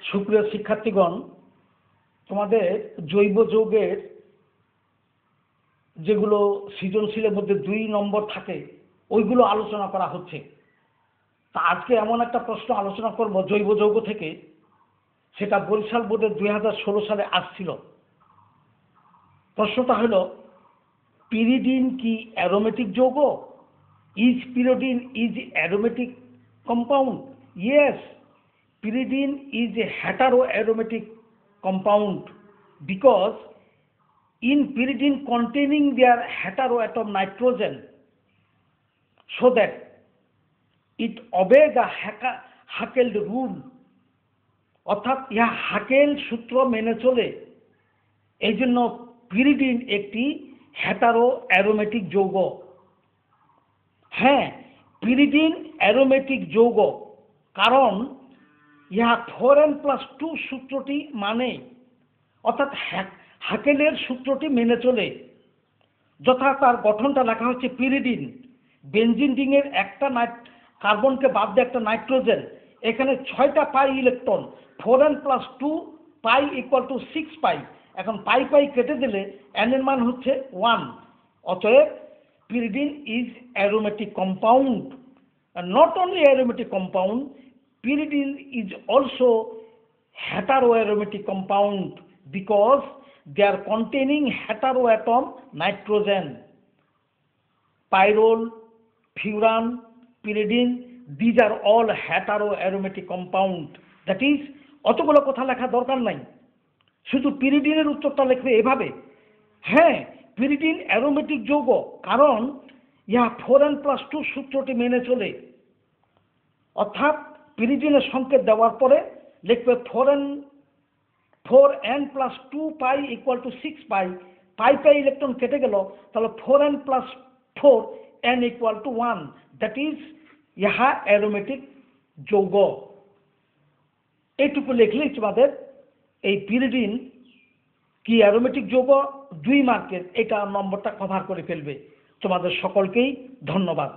সুপ্রিয় শিক্ষার্থীগণ, তোমাদের জৈব যৌগের যেগুলো সৃজনশীলের মধ্যে 2 নম্বর থাকে ওইগুলো আলোচনা করা হচ্ছে। তা আজকে এমন একটা প্রশ্ন আলোচনা করব জৈব যৌগ থেকে, সেটা বরিশাল বোর্ডে 2016 সালে আসছিল। প্রশ্নটা হলো, পিরিডিন কি অ্যারোমেটিক যৌগ? Is pyridine is aromatic compound? Yes, pyridine is a heteroaromatic compound because in pyridine containing their heteroatom nitrogen, so that it obey the Haeckel rule, অর্থাৎ ইহা হাকেল সূত্র মেনে চলে। এই জন্য পিরিডিন একটি হেটারো অ্যারোমেটিক যৌগ। হ্যাঁ, পিরিডিন অ্যারোমেটিক যৌগ, কারণ ইহা 4n+2 সূত্রটি মানে, অর্থাৎ হাকেলের সূত্রটি মেনে চলে। যথা তার গঠনটা লেখা হচ্ছে পিরিডিন, বেনজিন রিংয়ের একটা কার্বনকে বাদ দিয়ে একটা নাইট্রোজেন, এখানে 6টা পাই ইলেকট্রন, 4n+2 পাই = 6 পাই। এখন পাই পাই কেটে দিলে n এর মান হচ্ছে 1। অতএব pyridine is aromatic compound, and not only aromatic compound, pyridine is also heteroaromatic compound because they are containing heteroatom nitrogen. Pyrrole, furan, pyridine, these are all heteroaromatic compound. That is, অতগুলো কথা লেখা দরকার নাই, শুধু পিরিডিনের উত্তরটা লিখবে এভাবে। হ্যাঁ, পিরিডিন অ্যারোমেটিক যৌগ, কারণ ইহা 4n+2 সূত্রটি মেনে চলে। অর্থাৎ পিরিডিনের সংকেত দেওয়ার পরে লিখবে 4n+2 পাই = 6 পাই, পাই পাই ইলেকট্রন কেটে গেল, তাহলে 4n+4 n = 1। দ্যাট ইজ ইহা অ্যারোমেটিক যৌগ। এইটুকু লিখলেই তোমাদের এই পিরিডিন কি অ্যারোমেটিক যৌগ 2 মার্কের এটা নম্বরটা কভার করে ফেলবে। তোমাদের সকলকেই ধন্যবাদ।